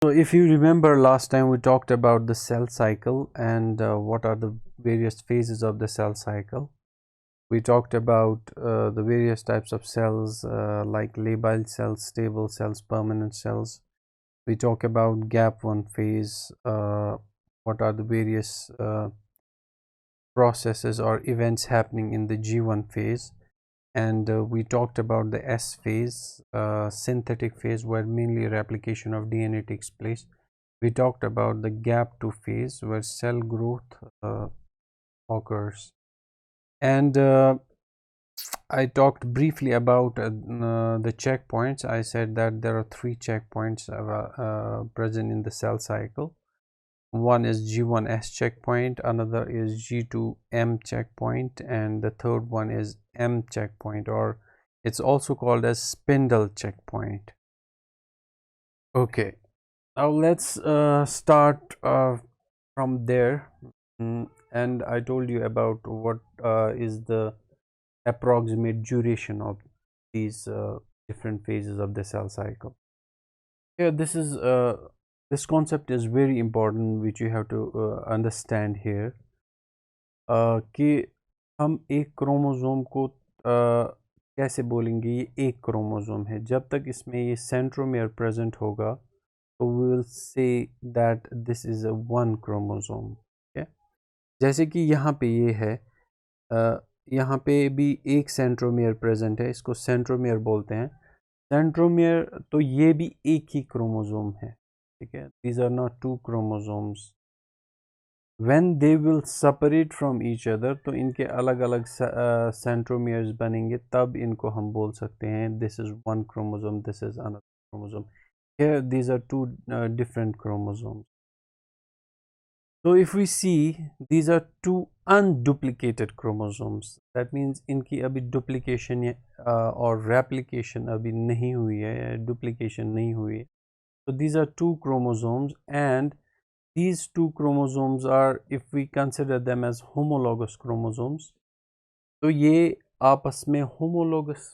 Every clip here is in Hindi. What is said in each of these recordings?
So if you remember last time we talked about the cell cycle and what are the various phases of the cell cycle. We talked about the various types of cells like labile cells, stable cells, permanent cells. We talk about gap one phase, what are the various processes or events happening in the G1 phase, and we talked about the S phase, synthetic phase, where mainly replication of DNA takes place. We talked about the gap 2 phase where cell growth occurs, and I talked briefly about the checkpoints. I said that there are three checkpoints present in the cell cycle. One is G1S checkpoint, another is G2M checkpoint, and the third one is M checkpoint, or it's also called as spindle checkpoint. Okay, now let's start from there. And I told you about what is the approximate duration of these different phases of the cell cycle. Here, this concept is very important, which you have to understand here. कि हम एक क्रोमोसोम को कैसे बोलेंगे, ये एक क्रोमोसोम है, जब तक इसमें ये सेंट्रोमियर प्रेजेंट होगा तो we will say that this is a one chromosome. जैसे कि यहाँ पे ये है, यहाँ पे भी एक सेंट्रोमियर प्रेजेंट है, इसको सेंट्रोमियर बोलते हैं. सेंट्रोमियर तो ये भी एक ही क्रोमोसोम है, ठीक है. These are not two chromosomes. When they will separate from each other, तो इनके अलग अलग सेंट्रोमियर्स बनेंगे, तब इनको हम बोल सकते हैं this is one chromosome, this is another chromosome. Here these are two different chromosomes. So if we see, these are two unduplicated chromosomes. That means इनकी अभी duplication और replication अभी नहीं हुई है, duplication नहीं हुई है. So these are two chromosomes, and these two chromosomes are, if we consider them as homologous chromosomes, तो ये आपस में homologous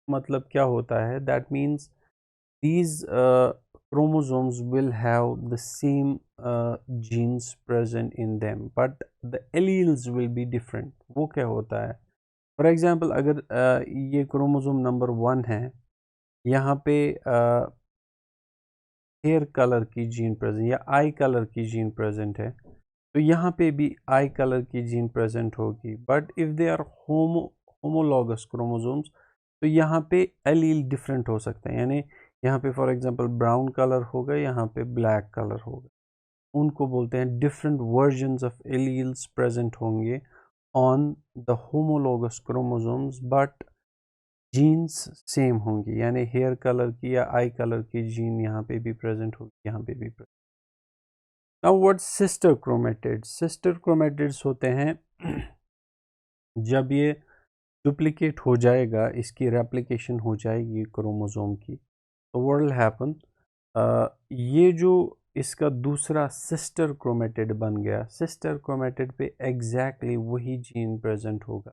मतलब क्या होता है? That means these chromosomes will have the same genes present in them, but the alleles will be different. वो क्या होता है? For example, अगर ये chromosome number 1 है, यहाँ पे hair color की जीन प्रेजेंट या आई कलर की जीन प्रेजेंट है, तो यहाँ पे भी आई कलर की जीन प्रेजेंट होगी. But if they are homologous chromosomes, तो यहाँ पे एलील डिफरेंट हो सकते हैं. यानी यहाँ पे फॉर एग्जांपल ब्राउन कलर होगा, यहाँ पे ब्लैक कलर होगा. उनको बोलते हैं different versions of alleles present होंगे on the homologous chromosomes, but genes same होंगी. यानी हेयर कलर की या आई कलर की जीन यहाँ पे भी प्रेजेंट होगी, यहाँ पे भी present. Now what sister chromatids? Sister chromatids होते हैं जब ये डुप्लीकेट हो जाएगा, इसकी रेप्लिकेशन हो जाएगी क्रोमोसोम की, तो व्हाट विल हैपन, ये जो इसका दूसरा सिस्टर क्रोमेटिड बन गया, सिस्टर क्रोमेटिड पे एग्जैक्टली वही जीन प्रेजेंट होगा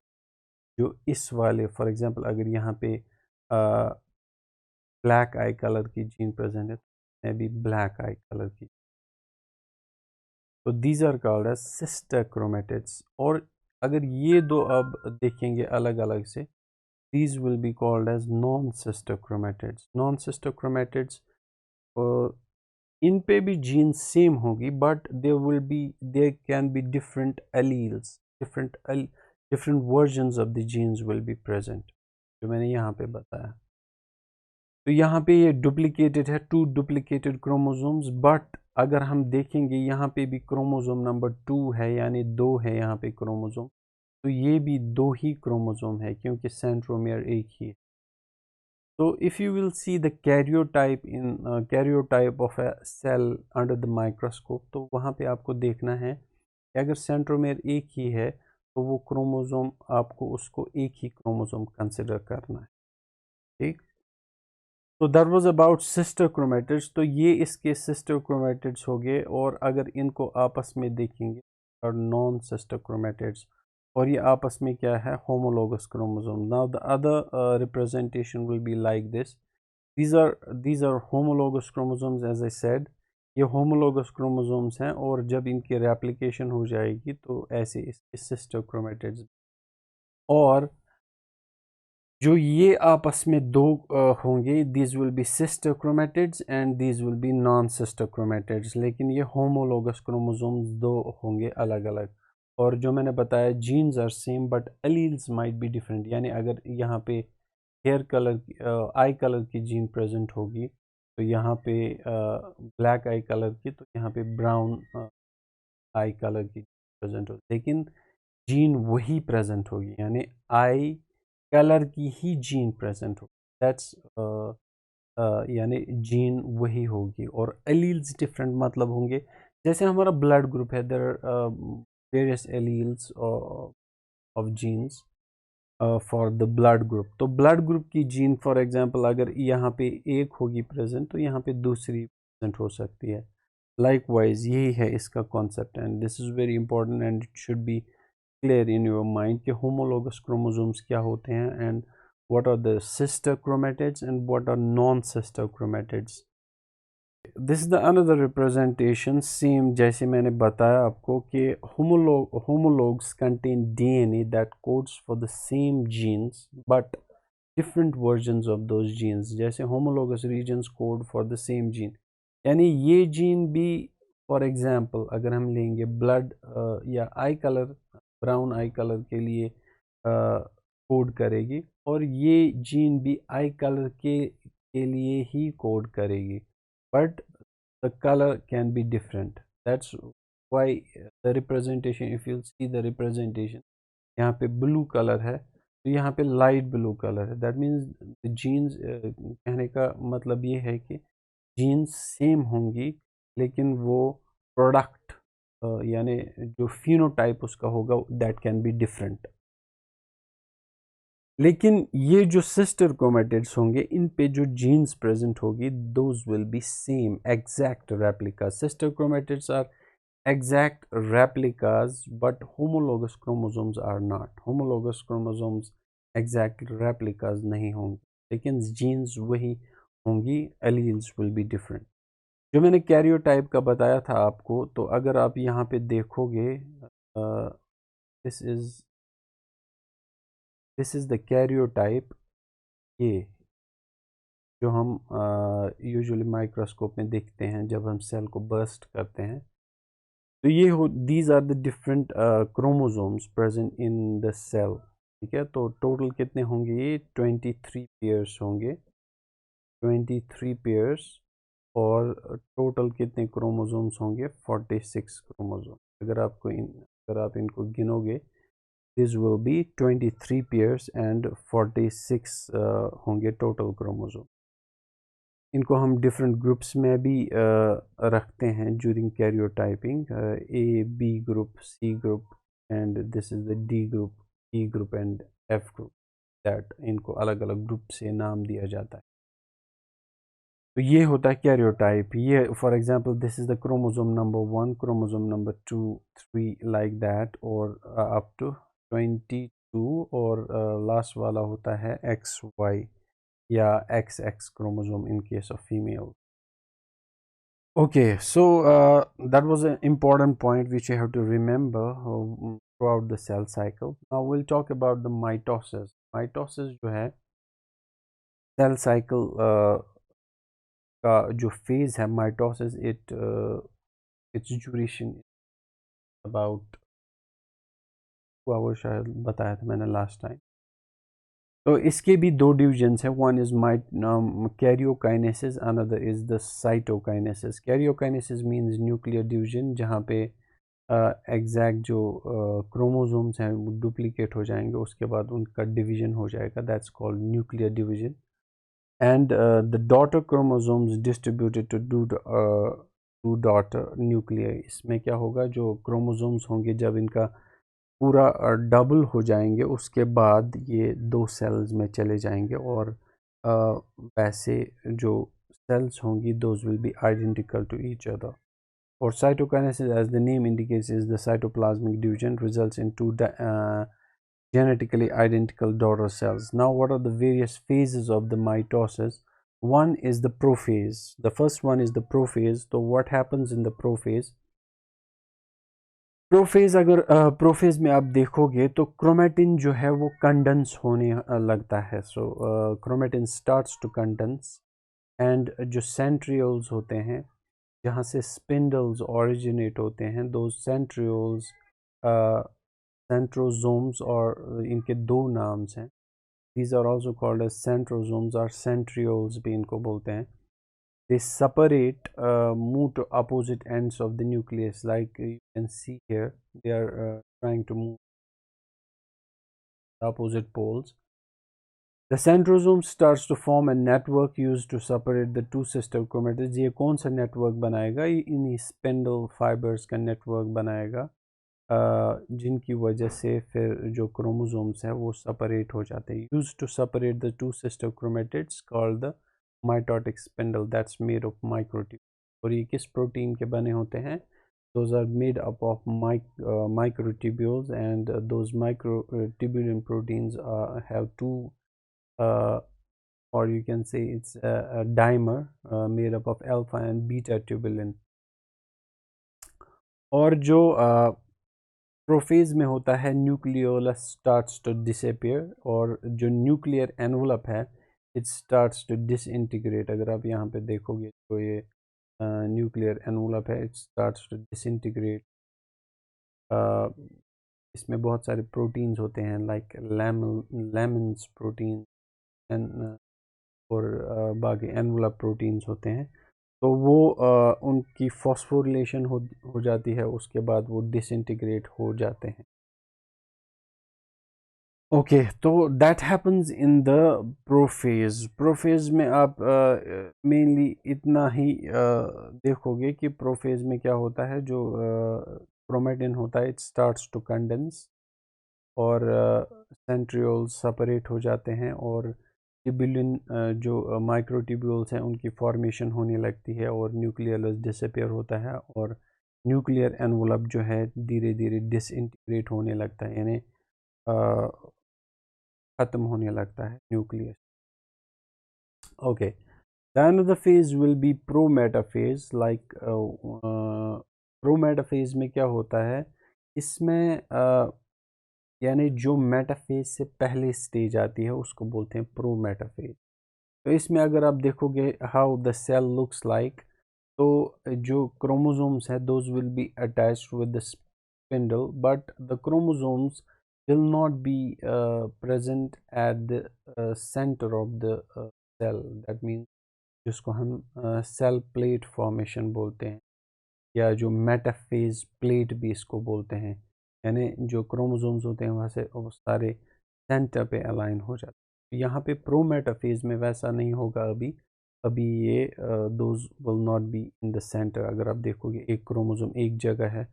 जो इस वाले. फॉर एग्जांपल अगर यहाँ पे ब्लैक आई कलर की जीन प्रेजेंट है, तो भी ब्लैक आई कलर की. तो these are called as sister chromatids. और अगर ये दो अब देखेंगे अलग अलग से, these will be called as non-sister chromatids. Non-sister chromatids इन पे भी जीन सेम होगी, but there can be different alleles, different versions of the genes will be present, जो मैंने यहाँ पे बताया. तो यहाँ पे ये डुप्लीकेटेड है, टू डुप्लीकेटेड क्रोमोसोम्स. बट अगर हम देखेंगे यहाँ पे भी क्रोमोसोम नंबर 2 है, यानी 2 है यहाँ पे क्रोमोसोम, तो ये भी 2 ही क्रोमोसोम है क्योंकि सेंट्रोमियर एक ही है. So if you will see the karyotype of a cell under the microscope, तो वहाँ पे आपको देखना है कि अगर सेंट्रोमेयर एक ही है, तो वो क्रोमोसोम आपको उसको एक ही क्रोमोसोम कंसिडर करना है, ठीक. तो that was about sister chromatids. तो ये इसके सिस्टर क्रोमेटिड्स हो गए, और अगर इनको आपस में देखेंगे और नॉन सिस्टर क्रोमेटिड्स, और ये आपस में क्या है, homologous chromosome. Now the other representation will be like this. These are homologous chromosomes, as I said, ये होमोलोगस क्रोमोसोम्स हैं, और जब इनकी रेप्लिकेशन हो जाएगी तो ऐसे इसके सिस्टर क्रोमेटिड्स, और जो ये आपस में दो होंगे, these will be sister chromatids and these will be non sister chromatids, लेकिन ये होमोलोगस क्रोमोसोम्स दो होंगे अलग अलग। और जो मैंने बताया genes are same but alleles might be different, यानी अगर यहाँ पे हेयर कलर आई कलर की जीन प्रेजेंट होगी तो यहाँ पे ब्लैक आई कलर की, तो यहाँ पे ब्राउन आई कलर की प्रेजेंट होगी, लेकिन जीन वही प्रेजेंट होगी, यानी आई कलर की ही जीन प्रेजेंट होगी, दैट्स यानी जीन वही होगी, और एलील्स डिफरेंट मतलब होंगे। जैसे हमारा ब्लड ग्रुप है, there are various alleles of genes for the blood group, तो ब्लड ग्रुप की जीन फॉर एग्जांपल अगर यहाँ पे एक होगी प्रेजेंट तो यहाँ पे दूसरी प्रेजेंट हो सकती है। लाइकवाइज यही है इसका concept, and this is very important and it should be clear in your mind कि होमोलोगस क्रोमोसोम्स क्या होते हैं, and what are the sister chromatids and what are non-sister chromatids. This is the another representation, same जैसे मैंने बताया आपको कि homologs contain DNA that codes for the same genes but different versions of those genes, जैसे homologous regions code for the same gene, यानी ये जीन भी फॉर एग्जांपल अगर हम लेंगे ब्लड या आई कलर, ब्राउन आई कलर के लिए कोड करेगी, और ये जीन भी आई कलर के लिए ही कोड करेगी, but the colour can be different, that's why the representation, if you see the representation, यहाँ पे ब्लू कलर है तो यहाँ पे लाइट ब्लू कलर है, दैट मीन्स जीन्स, कहने का मतलब ये है कि जीन्स सेम होंगी लेकिन वो प्रोडक्ट यानी जो फिनोटाइप उसका होगा दैट कैन बी डिफरेंट। लेकिन ये जो सिस्टर क्रोमेटिड्स होंगे इन पे जो जीन्स प्रेजेंट होगी those will be same exact replica. Sister chromatids are exact replicas but homologous chromosomes are not, homologous chromosomes exact replicas नहीं होंगे लेकिन genes वही होंगी, alleles will be different। जो मैंने karyotype का बताया था आपको, तो अगर आप यहाँ पे देखोगे this is the karyotype, ये जो हम यूजुअली माइक्रोस्कोप में देखते हैं जब हम सेल को बर्स्ट करते हैं, तो ये हो these are the different chromosomes present in the cell, ठीक है। तो टोटल कितने होंगे, ये 23 पेयर्स होंगे, 23 पेयर्स, और टोटल कितने क्रोमोसोम्स होंगे, 46 क्रोमोसोम। अगर आप इनको गिनोगे this will be 23 pairs and 46 होंगे टोटल क्रोमोसोम। इनको हम डिफरेंट ग्रुप्स में भी रखते हैं during karyotyping, A B group, C group, and this is the D group, E group and F group, that इनको अलग अलग ग्रुप से नाम दिया जाता है। तो ये होता है कैरियोटाइप। ये for example this is the chromosome number 1, chromosome number 2, 3 like that, और अप टू 22, और लास्ट वाला होता है एक्स वाई या XX chromosome in case of female. Okay, so that was an important point which you have to remember throughout the cell cycle. Now we'll talk about the mitosis. Mitosis जो है cell cycle का जो phase है mitosis, its duration about 2 hours शायद बताया था मैंने last time. तो इसके भी दो डिविजन्स हैं, one is karyokinesis, another is the cytokinesis. Karyokinesis means nuclear division, जहाँ पे एग्जैक्ट जो क्रोमोसोम्स हैं वो डुप्लीकेट हो जाएंगे, उसके बाद उनका डिवीजन हो जाएगा, that's called nuclear division. And the daughter chromosomes distributed to daughter nuclear. इसमें क्या होगा, जो क्रोमोसोम्स होंगे जब इनका पूरा डबल हो जाएंगे उसके बाद ये दो सेल्स में चले जाएंगे, और वैसे जो सेल्स होंगी those will be identical to each other. और cytokinesis as the name indicates is the cytoplasmic division results in two genetically identical daughter cells. Now what are the various phases of the mitosis? one is the prophase. The first one is the prophase. So what happens in the prophase? Prophase, अगर प्रोफेज में आप देखोगे तो क्रोमेटिन जो है वो कंडेंस होने लगता है. So chromatin starts to condense and जो सेंट्रियोल्स होते हैं जहाँ से स्पिंडल्स ओरिजिनेट होते हैं, दो सेंट्रियोल्स सेंट्रोजोम्स, और इनके दो नाम्स हैं. These are also called as centrosomes और सेंट्रियोल्स भी इनको बोलते हैं. They separate, move to opposite ends of the nucleus, like you can see here. They are trying to move the opposite poles. The centrosome starts to form a network used to separate the two sister chromatids. ये कौन सा network बनाएगा? ये इन्हीं spindle fibers का network बनाएगा, जिनकी वजह से फिर जो chromosomes है वो separate हो जाते हैं. Used to separate the two sister chromatids called the mitotic spindle that's made of microtubules. और ये किस प्रोटीन के बने होते हैं? Those are made up of microtubules, and those microtubulin proteins have two, or you can say it's a dimer made up of alpha and beta tubulin. और जो प्रोफेज में होता है, न्यूक्लियोलस स्टार्ट्स टू डिसअपियर, और जो न्यूक्लियर एनवलप है इट स्टार्ट्स टू डिसइंटीग्रेट. अगर आप यहाँ पे देखोगे तो ये न्यूक्लियर एनवलप है, इट स्टार्ट्स टू डिसइंटीग्रेट. इसमें बहुत सारे प्रोटीन्स होते हैं, लाइक लैमिन्स प्रोटीन एंड और बाकी एनवलप प्रोटीन्स होते हैं. तो वो उनकी फॉस्फोरिलेशन हो जाती है, उसके बाद वो डिसइंटीग्रेट हो जाते हैं. ओके, तो that happens in the prophase. Prophase में आप मेनली इतना ही देखोगे कि प्रोफेज में क्या होता है. जो क्रोमेटिन होता है इट स्टार्ट्स टू कंडेंस, और सेंट्रियोल्स सेपरेट हो जाते हैं, और ट्यूबुलिन जो माइक्रोट्यूब्यूल्स हैं उनकी फॉर्मेशन होने लगती है, और न्यूक्लियस डिसअपियर होता है, और न्यूक्लियर एनवलप जो है धीरे धीरे डिसइंटीग्रेट होने लगता है, यानी ख़त्म होने लगता है nucleus. Okay, the another phase will be prometaphase. like prometaphase में क्या होता है? इसमें यानी जो मेटाफेज से पहले स्टेज आती है उसको बोलते हैं प्रोमेटाफेज. तो इसमें अगर आप देखोगे how the cell looks like, तो जो क्रोमोसोम्स है those will be attached with the spindle, but the chromosomes will not be present at the center of the cell. that means जिसको हम सेल प्लेट फॉर्मेशन बोलते हैं, या जो मेटाफेज प्लेट भी इसको बोलते हैं, यानी जो क्रोमोसोम्स होते हैं वहाँ से वो सारे सेंटर पे अलाइन हो जाते हैं. यहाँ पे प्रो मेटाफेज में वैसा नहीं होगा. अभी ये those will not be in the centre. अगर आप देखोगे एक क्रोमोसोम एक जगह है,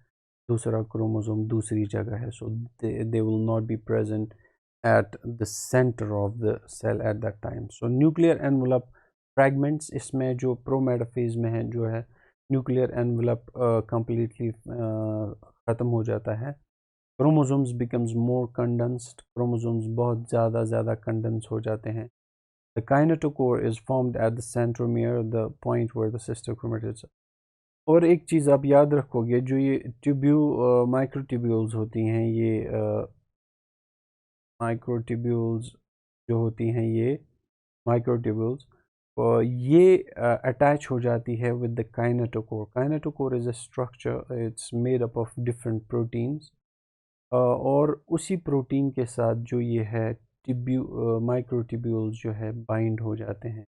दूसरा क्रोमोसोम दूसरी जगह है, so they will not be present at the center of the cell at that time. So nuclear envelope fragments, इसमें जो प्रोमेटाफेज में है जो है न्यूक्लियर एनवलप कंप्लीटली ख़त्म हो जाता है. Chromosomes becomes more condensed. Chromosomes बहुत ज़्यादा कंडेंस हो जाते हैं. The kinetochore is formed at the centromere, the point where the sister chromatids. और एक चीज़ आप याद रखोगे, जो ये माइक्रोट्यूब्यूल्स होती हैं, ये माइक्रोट्यूब्यूल्स जो होती हैं, ये माइक्रोट्यूब्यूल्स ये अटैच हो जाती है with the kinetochore. Kinetochore is a structure, it's made up of different proteins, और उसी प्रोटीन के साथ जो ये है माइक्रोट्यूब्यूल्स जो है बाइंड हो जाते हैं,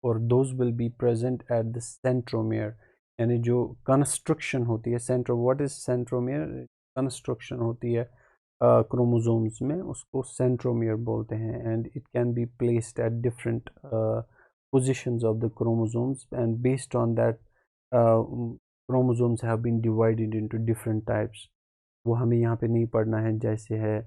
और those will be present at the centromere. यानी जो कंस्ट्रक्शन होती है व्हाट इज सेंट्रोमियर? कंस्ट्रक्शन होती है क्रोमोसोम्स में, उसको सेंट्रोमियर बोलते हैं. And it can be placed at different positions of the chromosomes, and based on that chromosomes have been divided into different types. वो हमें यहाँ पे नहीं पढ़ना है. जैसे है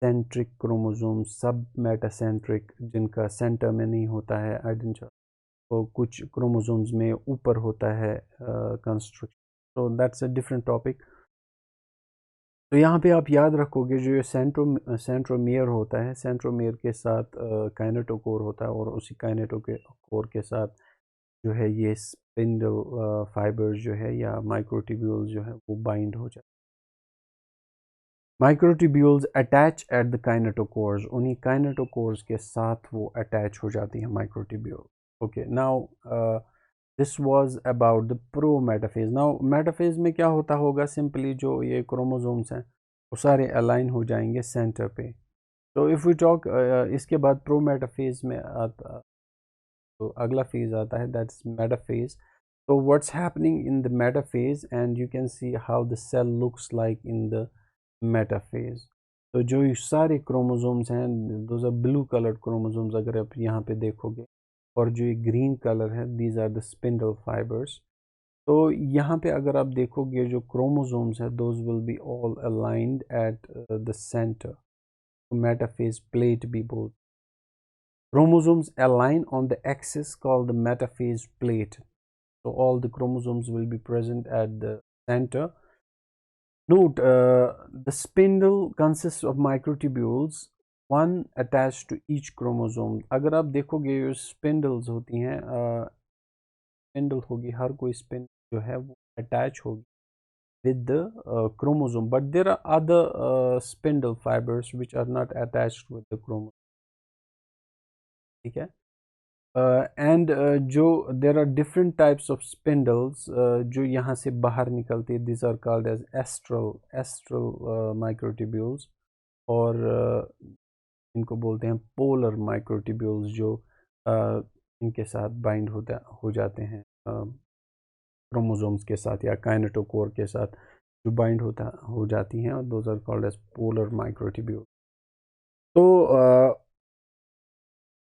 सेंट्रिक क्रोमोसोम, सब मेटासेंट्रिक, जिनका सेंटर में नहीं होता है आइडेंटिटी, तो कुछ क्रोमोसोम्स में ऊपर होता है construction. so that's a different topic. तो यहाँ पे आप याद रखोगे जो ये सेंट्रोमियर होता है, सेंट्रोमियर के साथ काइनेटोकोर होता है और उसी काइनेटोकोर के साथ जो है ये स्पिंडल फाइबर्स जो है या माइक्रोट्यूब्यूल्स जो है वो बाइंड हो जाते हैं। Microtubules attach at the kinetochores, उन्हीं काइनेटोकोर्स के साथ वो अटैच हो जाती हैं microtubule. Okay, now this was about the pro metaphase. Now metaphase में क्या होता होगा, सिंपली जो ये क्रोमोसोम्स हैं वो सारे अलाइन हो जाएंगे सेंटर पे। तो इफ़ वी टॉक इसके बाद प्रो मेटाफेज में आता, तो अगला फेज आता है दैट्स मेटाफेज। तो what's happening in the metaphase and you can see how the cell looks like in the metaphase. तो जो ये सारे क्रोमोसोम्स हैं, those are blue coloured chromosomes अगर आप यहाँ पे देखोगे, और जो ये ग्रीन कलर है these are the spindle fibres. तो यहाँ पे अगर आप देखोगे जो क्रोमोसोम्स है those will be all aligned at the centre, metaphase plate भी बोलते। Chromosomes align on the axis called the metaphase plate. So all the chromosomes will be present at the center. Note, the spindle consists of microtubules, one attached to each chromosome. अगर आप देखोगे ये spindles होती हैं, spindle होगी, हर कोई spindle जो है वो attach होगी with the chromosome, but there are other spindle fibers which are not attached with the chromosome. ठीक है। एंड जो there are different types of spindles जो यहाँ से बाहर निकलती है, this are called as astral microtubules, और इनको बोलते हैं पोलर माइक्रोट्यूब्यूल्स जो इनके साथ बाइंड हो जाते हैं क्रोमोसोम्स के साथ या काइनेटोकोर के साथ जो बाइंड हो जाती हैं, और those are called as polar microtubule. तो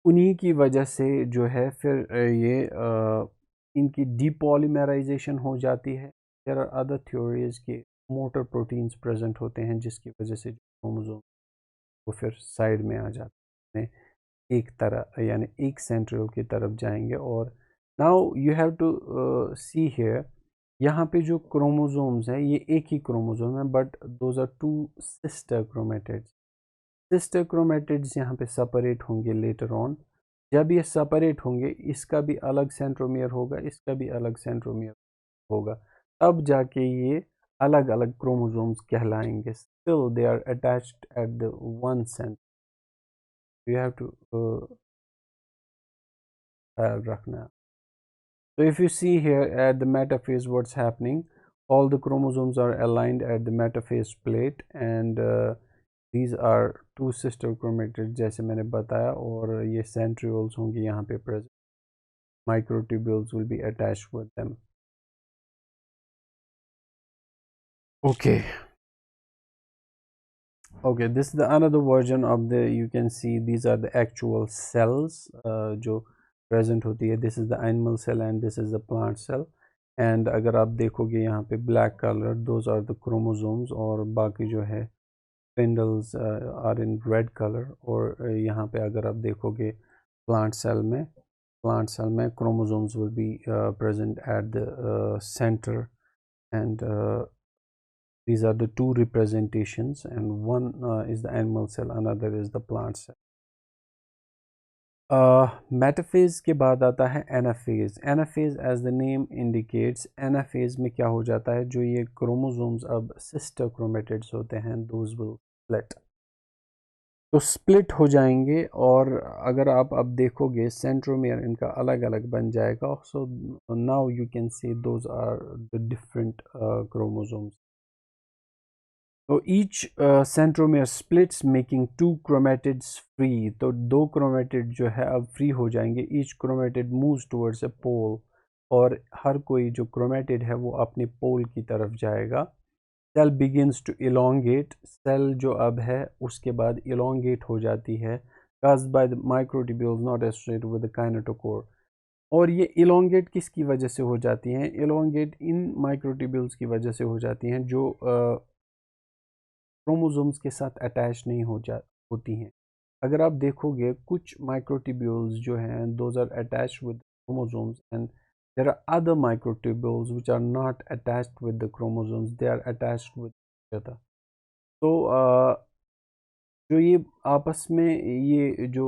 उन्हीं की वजह से जो है फिर ये इनकी डीपॉलीमराइजेशन हो जाती है। देयर आर अदर थ्योरीज कि मोटर प्रोटीन्स प्रेजेंट होते हैं जिसकी वजह से क्रोमोसोम वो फिर साइड में आ जाते हैं, एक तरह यानी एक सेंट्रियल की तरफ जाएंगे। और now you have to see here, यहाँ पे जो क्रोमोसोम्स हैं ये एक ही क्रोमोसोम है, but those are two sister chromatids. Sister chromatids यहाँ पे सेपरेट होंगे लेटर ऑन। जब ये सेपरेट होंगे, इसका भी अलग सेंट्रोमियर होगा, इसका भी अलग सेंट्रोमियर होगा, तब जाके ये अलग अलग क्रोमोसोम्स कहलाएंगे। Still they are attached at the one centre, you have to ख्याल रखना। So if you see here at the metaphase what's happening, all the chromosomes are aligned at the metaphase plate, and these are two sister chromatids जैसे मैंने बताया, और ये centrioles होंगे यहाँ पे present, microtubules will be attached with them. Okay, this is the another version of the, you can see these are the actual cells जो present होती है. This is the animal cell and this is the plant cell. And अगर आप देखोगे यहाँ पे black color, those are the chromosomes, और बाकी जो है spindles are in red color. और यहाँ पे अगर आप देखोगे plant cell में chromosomes will be present at the center, and these are the two representations, and one is the animal cell, another is the plant cell. Metaphase के बाद आता है anaphase. Anaphase as the name indicates, anaphase में क्या हो जाता है, जो ये क्रोमोसोम्स अब सिस्टर क्रोमेटिड्स होते हैं, दोज विल स्प्लिट, तो स्प्लिट हो जाएंगे। और अगर आप अब देखोगे सेंट्रोमियर इनका अलग अलग बन जाएगा। So now you can see those are the different chromosomes. तो each centromere splits making two chromatids free, तो दो क्रोमेटिड जो है अब फ्री हो जाएंगे। Each chromatid moves towards a pole, और हर कोई जो क्रोमेटिड है वो अपने पोल की तरफ जाएगा। Cell begins to elongate, cell जो अब है उसके बाद इलोंगेट हो जाती है, caused by the microtubules not associated with the kinetochore। और ये इलोंगेट किसकी वजह से हो जाती हैं, इलोंगेट इन माइक्रोट्यूब्यूल्स की वजह से हो जाती हैं जो क्रोमोसोम्स के साथ अटैच नहीं होती हैं। अगर आप देखोगे कुछ माइक्रोट्यूब्यूल्स जो हैं those are attached with chromosomes, and there are other microtubules which are not attached with the chromosomes, they are attached with each other. तो जो ये आपस में ये जो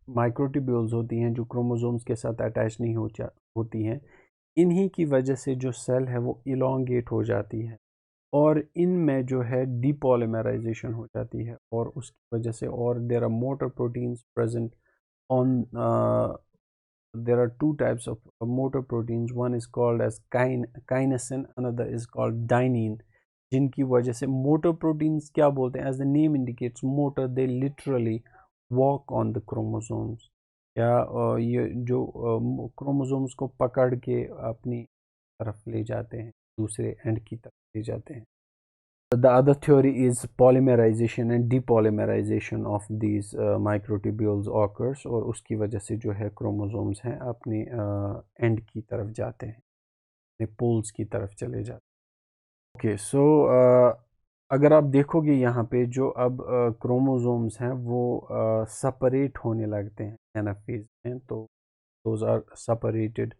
माइक्रोट्यूब्यूल्स होती हैं जो क्रोमोसोम्स के साथ अटैच नहीं होती हैं, इन्हीं की वजह से जो सेल है वो इलोंगेट हो जाती है और इनमें जो है डीपॉलीमराइजेशन हो जाती है और उसकी वजह से और there are motor proteins present on there are two types of motor proteins. One is called as kinesin, another is called dynein, जिनकी वजह से मोटर प्रोटीन्स क्या बोलते हैं, as the name indicates motor, they literally walk on the chromosomes, या ये जो क्रोमोसोम्स को पकड़ के अपनी तरफ ले जाते हैं, दूसरे एंड की तरफ ले जाते हैं. The other theory is polymerization and depolymerization of these microtubules occurs और उसकी वजह से जो है क्रोमोसोम्स हैं अपने एंड की तरफ जाते हैं, अपने पोल्स की तरफ चले जाते हैं. ओके, सो अगर आप देखोगे यहाँ पे जो अब क्रोमोसोम्स हैं वो सेपरेट होने लगते हैं एनाफेज में, तो दोज आर सेपरेटेड,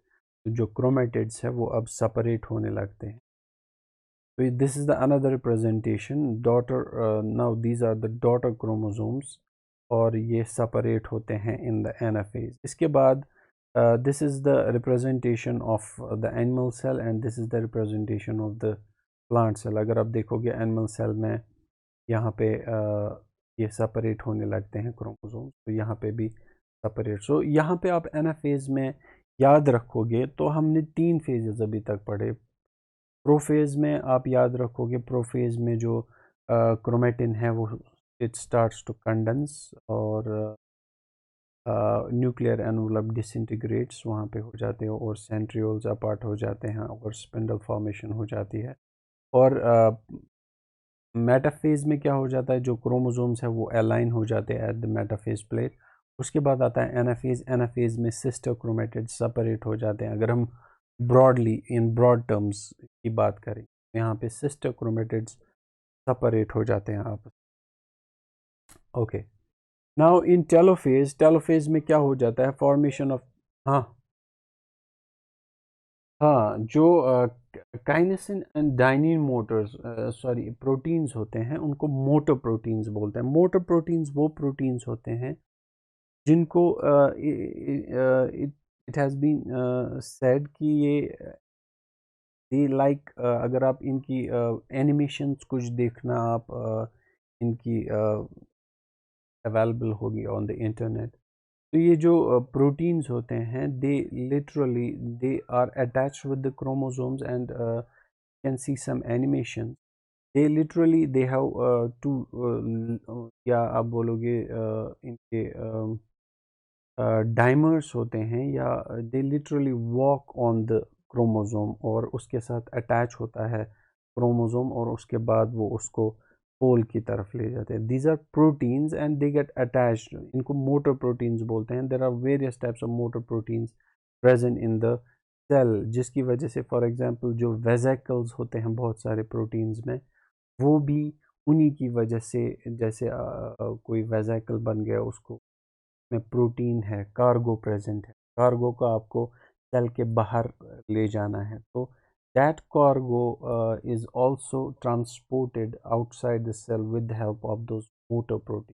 जो क्रोमेटिड्स है वो अब सेपरेट होने लगते हैं. This is the another representation daughter. Now these are the daughter chromosomes और ये separate होते हैं in the anaphase. इसके बाद this is the representation of the animal cell and this is the representation of the plant cell. अगर आप देखोगे animal cell में यहाँ पे ये separate होने लगते हैं chromosomes, तो यहाँ पे भी separate. So यहाँ पे आप anaphase में याद रखोगे तो हमने 3 phases अभी तक पढ़े. प्रोफेज में आप याद रखोगे, प्रोफेज में जो क्रोमेटिन है वो इट स्टार्ट्स टू कंडेंस और न्यूक्लियर एनवलप डिसइंटीग्रेट्स वहाँ पे हो जाते हैं और सेंट्रियोल्स अपार्ट हो जाते हैं और स्पिंडल फॉर्मेशन हो जाती है. और मेटाफेज में क्या हो जाता है, जो क्रोमोसोम्स है वो अलाइन हो जाते हैं एट द मेटाफेज प्लेट. उसके बाद आता है एनाफेज. एनाफेज में सिस्टर क्रोमेटिड सेपरेट हो जाते हैं. अगर हम ब्रॉडली इन ब्रॉड टर्म्स की बात करें, यहाँ पे सिस्टर क्रोमेटिड्स सेपरेट हो जाते हैं आप. Okay, now in telophase, telophase में क्या हो जाता है, फॉर्मेशन ऑफ, हाँ हाँ, जो काइनेसिन and dynein Motors, sorry, proteins होते हैं उनको मोटर प्रोटीन्स बोलते हैं. मोटर प्रोटीन्स वो प्रोटीन्स होते हैं जिनको इट हैज़ बीन सेड कि ये लाइक, अगर आप इनकी एनिमेशंस कुछ देखना, आप इनकी अवेलेबल होगी ऑन द इंटरनेट, तो ये जो प्रोटीन्स होते हैं they literally they are attached with the chromosomes and can see some animation. They literally they have to, या आप बोलोगे इनके डाइमर्स होते हैं, या they literally walk on the chromosome और उसके साथ अटैच होता है क्रोमोसोम और उसके बाद वो उसको पोल की तरफ ले जाते हैं. These are proteins and they get attached, इनको मोटर प्रोटीन्स बोलते हैं. There are various types of motor proteins present in the cell, जिसकी वजह से फॉर एग्जांपल जो वेसिकल्स होते हैं बहुत सारे प्रोटीन्स में, वो भी उन्हीं की वजह से, जैसे कोई वेसिकल बन गया, उसको में प्रोटीन है, कार्गो प्रेजेंट है, कार्गो को आपको सेल के बाहर ले जाना है, तो that cargo is also transported outside the cell with the help of those motor protein.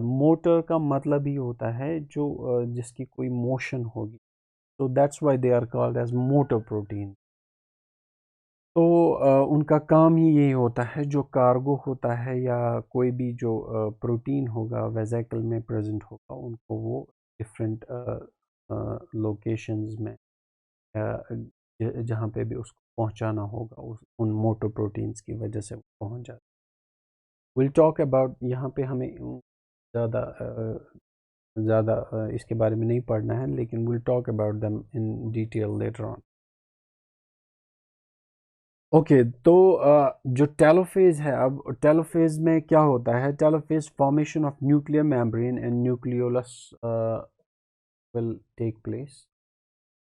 Motor का मतलब ही होता है जो जिसकी कोई मोशन होगी, तो that's why they are called as motor protein. तो उनका काम ही यही होता है, जो कार्गो होता है या कोई भी जो प्रोटीन होगा वेसिकल में प्रेजेंट होगा, उनको वो डिफरेंट लोकेशंस में जहाँ पे भी उसको पहुँचाना होगा, उन मोटर प्रोटीन्स की वजह से वो पहुँच जाता है. विल टॉक अबाउट, यहाँ पे हमें ज़्यादा इसके बारे में नहीं पढ़ना है, लेकिन will talk about them in detail later on. Okay, तो जो टेलोफेज है, अब टेलोफेज में क्या होता है, telophase formation of nuclear membrane and nucleolus will take place.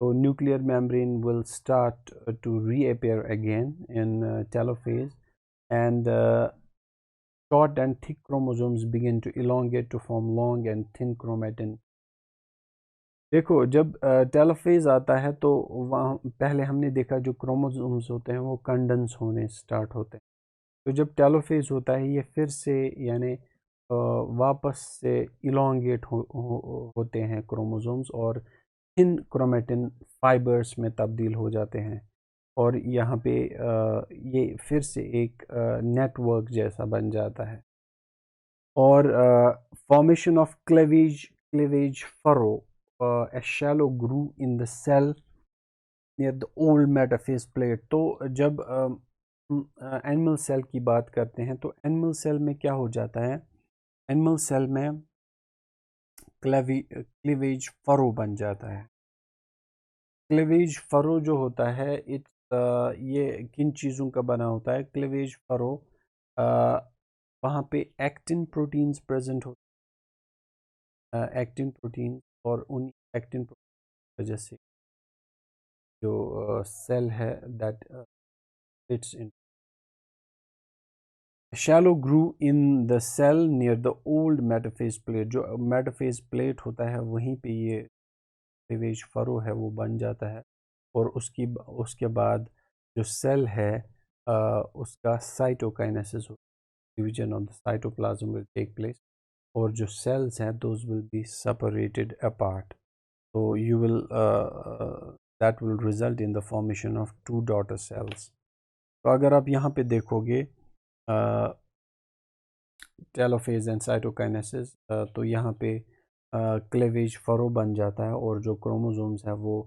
So nuclear membrane will start to reappear again in telophase, and short and thick chromosomes begin to elongate to form long and thin chromatin. देखो, जब टेलोफेज आता है तो वहाँ पहले हमने देखा जो क्रोमोसोम्स होते हैं वो कंडेंस होने स्टार्ट होते हैं, तो जब टेलोफेज होता है ये फिर से यानी वापस से इलोंगेट होते हैं क्रोमोसोम्स और इन क्रोमेटिन फाइबर्स में तब्दील हो जाते हैं और यहाँ पे ये फिर से एक नेटवर्क जैसा बन जाता है और formation of cleavage furrow a shallow groove in the cell near the old metaphase plate। तो जब एनिमल सेल की बात करते हैं तो एनिमल सेल में क्या हो जाता है, एनिमल सेल में क्लेवेज फरो बन जाता है। क्लेवेज फरो जो होता है ये किन चीज़ों का बना होता है? क्लेवेज फरो वहाँ पे एक्टिन प्रोटीन्स प्रेजेंट होते हैं, एक्टिन प्रोटीन और उन एक्टिन की वजह से जो सेल है that fits in shallow groove in the cell near the old metaphase plate. जो मेटाफेज प्लेट होता है वहीं पे ये क्लीवेज फरो है वो बन जाता है और उसके बाद जो सेल है उसका cytokinesis division of the cytoplasm will take place और जो सेल्स हैं those will be separated apart. तो you will that will result in the formation of two daughter cells। तो अगर आप यहाँ पे देखोगे टेलोफेज एंड साइटोकाइनेसिस तो यहाँ पे क्लेवेज फरो बन जाता है और जो क्रोमोसोम्स हैं वो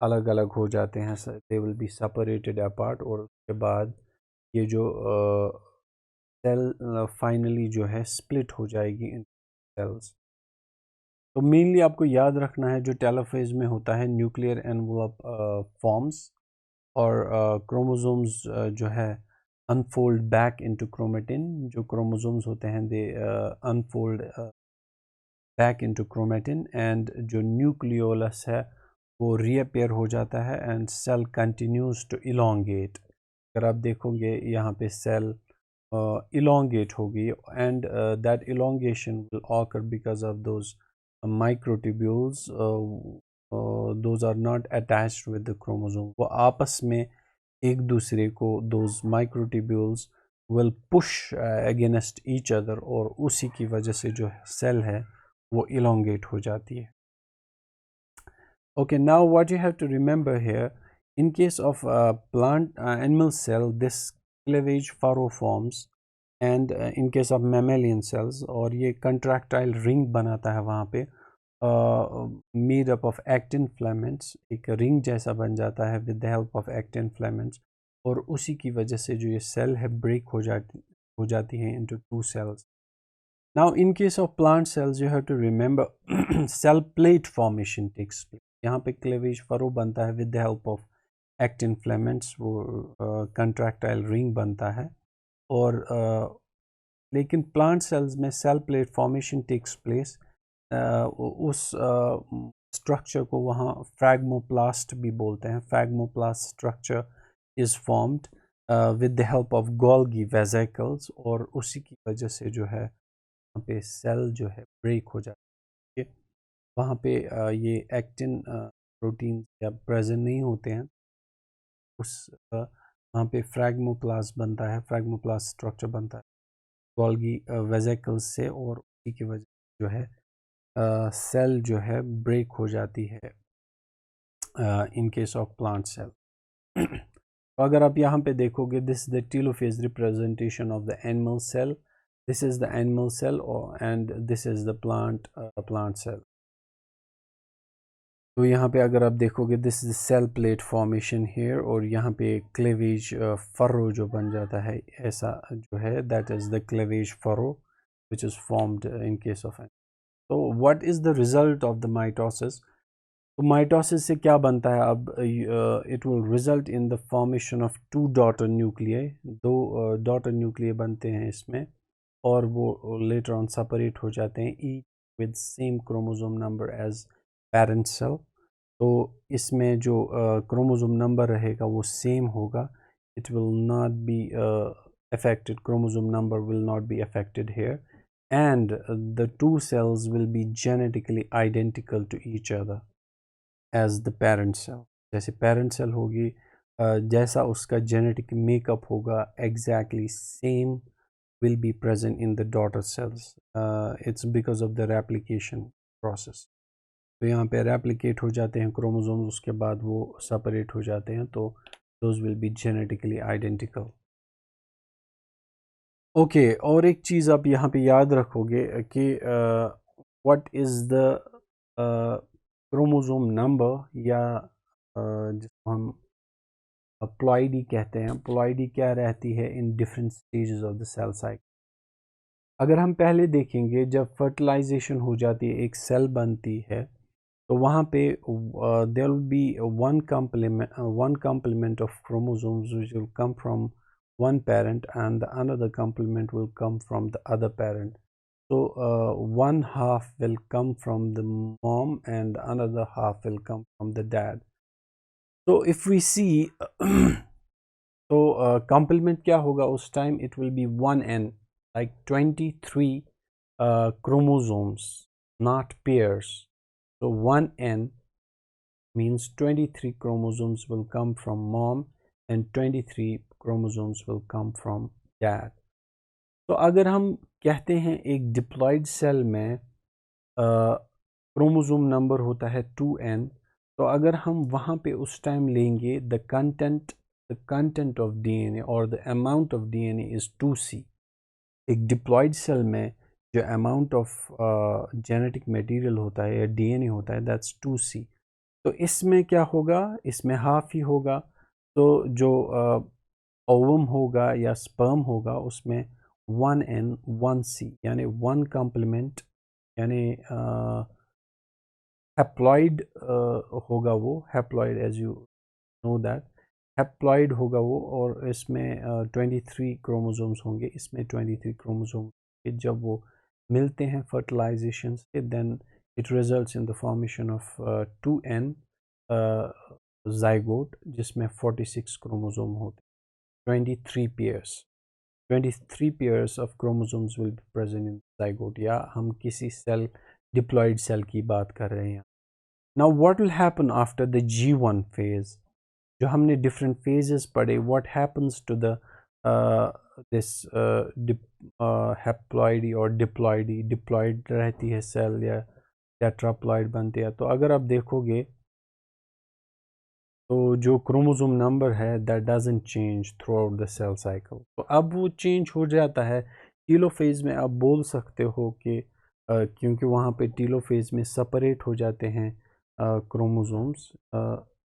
अलग अलग हो जाते हैं, they will be separated apart और उसके बाद ये जो सेल फाइनली जो है स्प्लिट हो जाएगी इन सेल्स। तो मेनली आपको याद रखना है जो टेलोफेज में होता है न्यूक्लियर एनवलप फॉर्म्स और क्रोमोसोम्स जो है अनफोल्ड बैक इनटू क्रोमेटिन। जो क्रोमोसोम्स होते हैं they unfold back into chromatin and जो न्यूक्लियोलस है वो रीअपेयर हो जाता है and cell continues to elongate. अगर आप देखोगे यहाँ पे सेल elongate होगी and that elongation will occur because of those microtubules those are not attached with the chromosome। वो आपस में एक दूसरे को those microtubules will push against each other और उसी की वजह से जो सेल है वो elongate हो जाती है। Okay, now what you have to remember here, in case of plant animal cell this cleavage furrow forms and in case of mammalian cells और ये कंट्रैक्टाइल रिंग बनाता है वहाँ पे made up of actin filaments, एक रिंग जैसा बन जाता है with the help of actin filaments और उसी की वजह से जो ये सेल है ब्रेक हो जाती है into two cells. Now in case of plant cells you have to remember cell plate formation takes place. यहाँ पे क्लेवेज फरो बनता है with the help of actin filaments, वो कंट्रैक्टाइल रिंग बनता है और लेकिन प्लांट सेल्स में cell plate formation takes place, उस स्ट्रक्चर को वहाँ फ्रैगमोप्लास्ट भी बोलते हैं। Phragmoplast structure is formed with the help of Golgi vesicles और उसी की वजह से जो है वहाँ पे सेल जो है ब्रेक हो जाती है। वहाँ पे ये एक्टिन प्रोटीन या प्रेजेंट नहीं होते हैं, उस वहाँ पे फ्रैगमोप्लास्ट बनता है, फ्रैगमोप्लास्ट स्ट्रक्चर बनता है गोल्गी वेसिकल्स से और उसी की वजह जो है सेल जो है ब्रेक हो जाती है in case of plant cell. तो अगर आप यहाँ पे देखोगे this is the telophase representation of the animal cell, this is the animal cell and this is the plant cell. तो यहाँ पे अगर आप देखोगे this is cell plate formation here और यहाँ पे क्लेवेज फरो जो बन जाता है ऐसा जो है that is the cleavage furrow which is formed in case of. तो what is the result of the mitosis? तो माइटोसिस से क्या बनता है अब? It will result in the formation of two daughter nuclei, दो डॉटर न्यूक्लियाई बनते हैं इसमें और वो लेटर ऑन सेपरेट हो जाते हैं each with same chromosome number as parent cell. तो इसमें जो क्रोमोसोम नंबर रहेगा वो सेम होगा, it will not be affected, chromosome number will not be affected here and the two cells will be genetically identical to each other as the parent cell। जैसे parent cell होगी जैसा उसका जेनेटिक मेकअप होगा exactly same will be present in the daughter cells. It's because of the replication process. तो यहाँ पे replicate हो जाते हैं chromosomes, उसके बाद वो separate हो जाते हैं, तो those will be genetically identical. Okay और एक चीज़ आप यहाँ पे याद रखोगे कि what is the chromosome number या जिसको हम प्लॉइडी कहते हैं. प्लॉइडी क्या रहती है in different stages of the cell cycle. अगर हम पहले देखेंगे जब फर्टिलाइजेशन हो जाती है एक सेल बनती है तो वहाँ पे there will be one complement of chromosomes which will come from one parent and the another complement will come from the other parent. So one half will come from the mom and another half will come from the dad. So if we see तो complement क्या होगा उस time, it will be 1n like 23 chromosomes, not pairs. So 1n means 23 chromosomes will come from mom and 23 chromosomes will come from dad. तो अगर हम कहते हैं एक डिप्लॉयड सेल में क्रोमोसोम नंबर होता है 2n, तो अगर हम वहाँ पे उस टाइम लेंगे द कंटेंट ऑफ डीएनए और the amount of DNA is 2c. एक डिप्लॉयड सेल में जो अमाउंट ऑफ जेनेटिक मटेरियल होता है या डीएनए होता है दैट्स 2c. तो इसमें क्या होगा, इसमें हाफ ही होगा. तो जो ओवम होगा या स्पर्म होगा उसमें 1n 1c यानी वन कॉम्प्लीमेंट यानी हैप्लॉइड होगा वो. Haploid as you know that haploid होगा वो. और इसमें 23 क्रोमोसोम्स होंगे. इसमें 23 क्रोमोसोम जब वो मिलते हैं फर्टिलाइजेशन से then it results in the formation of 2n zygote जिसमें 46 क्रोमोसोम होते हैं. 23 pairs of chromosomes will be present in zygote. या हम किसी सेल डिप्लॉयड सेल की बात कर रहे हैं. Now what will happen after the G1 phase? जो हमने different phases पढ़े, what happens to the this haploidy और diploidy. diploid रहती है सेल या tetraploid बनती है. तो अगर आप देखोगे तो जो क्रोमोसोम नंबर है that doesn't change throughout the cell cycle. तो अब वो चेंज हो जाता है टीलोफेज में. आप बोल सकते हो कि क्योंकि वहाँ पे टीलोफेज में सेपरेट हो जाते हैं क्रोमोसोम्स.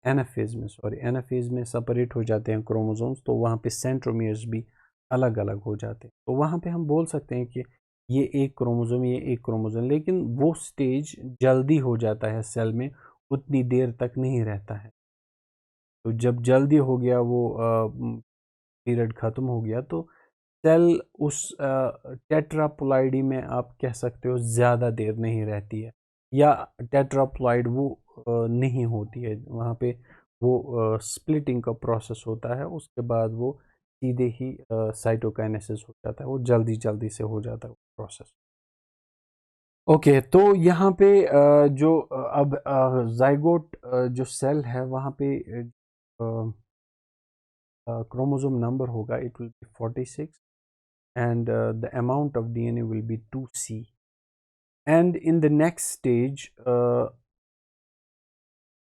एनाफेज में सेपरेट हो जाते हैं क्रोमोसोम्स. तो वहाँ पे सेंट्रोमियर्स भी अलग अलग हो जाते हैं. तो वहाँ पे हम बोल सकते हैं कि ये एक क्रोमोसोम ये एक क्रोमोसोम. लेकिन वो स्टेज जल्दी हो जाता है सेल में, उतनी देर तक नहीं रहता है. तो जब जल्दी हो गया वो पीरियड ख़त्म हो गया तो सेल उस टेट्राप्लॉइडी में आप कह सकते हो ज़्यादा देर नहीं रहती है या टेट्राप्लॉइड वो नहीं होती है. वहाँ पे वो स्प्लिटिंग का प्रोसेस होता है. उसके बाद वो सीधे ही साइटोकाइनेसिस हो जाता है. वो जल्दी जल्दी से हो जाता है प्रोसेस. ओके तो यहाँ पे जो अब जाइगोट जो सेल है वहाँ पे chromosome number होगा it will be 46 and the amount of DNA will be 2c. And in the next stage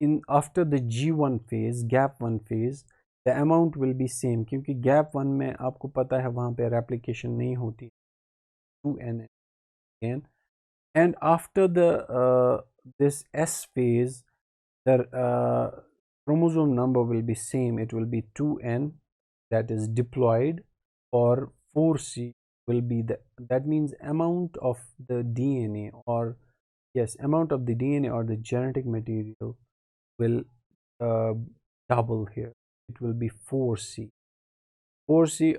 in after the G1 phase gap 1 phase the amount will be same क्योंकि gap 1 में आपको पता है वहाँ पे replication नहीं होती 2n again. And after the this S phase the chromosome number will be same. It will be 2n that is diploid or 4c will be the that means amount of the DNA or yes amount of the DNA or the genetic material will double here. It will be 4c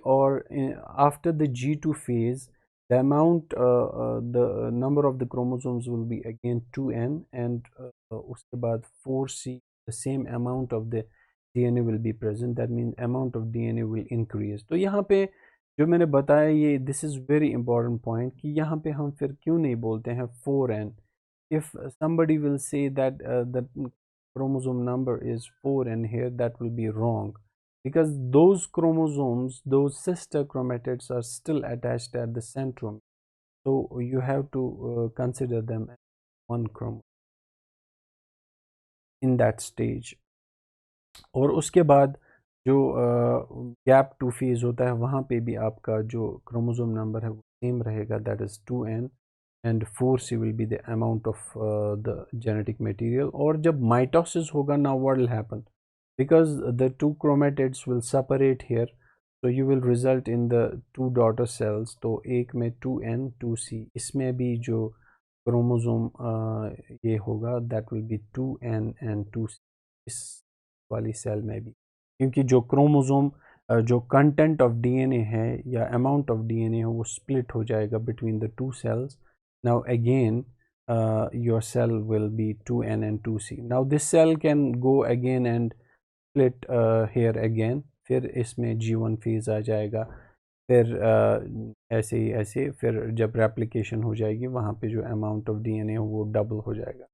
or after the G2 phase the amount the number of the chromosomes will be again 2n and उसके बाद 4c the same amount of the DNA will be present. That means amount of DNA will increase. तो यहाँ पे जो मैंने बताया ये this is very important point कि यहाँ पे हम फिर क्यों नहीं बोलते हैं 4n. If somebody will say that the chromosome number is 4n here that will be wrong. because those chromosomes, those sister chromatids are still attached at the centromere. So you have to consider them as one chromosome in that stage. और उसके बाद जो गैप टू फेज होता है वहाँ पे भी आपका जो क्रोमोसोम नंबर है वो सेम रहेगा, that is 2n, and 4c will be the amount of the genetic material. और जब माइटोसिस होगा, now what will happen, because the two chromatids will separate here, so you will result in the two daughter cells. तो एक में 2n 2c, इसमें भी जो क्रोमोसोम ये होगा that will be 2n and 2c इस वाली सेल में भी, क्योंकि जो क्रोमोसोम जो कंटेंट ऑफ डीएनए है या अमाउंट ऑफ डीएनए है वो स्प्लिट हो जाएगा between the two cells. Now again your cell will be 2n and 2c. now this cell can go again and split here again, फिर इसमें G1 फेज आ जाएगा, फिर ऐसे ही ऐसे, फिर जब रेप्लिकेशन हो जाएगी वहाँ पे जो अमाउंट ऑफ डीएनए है वो डबल हो जाएगा.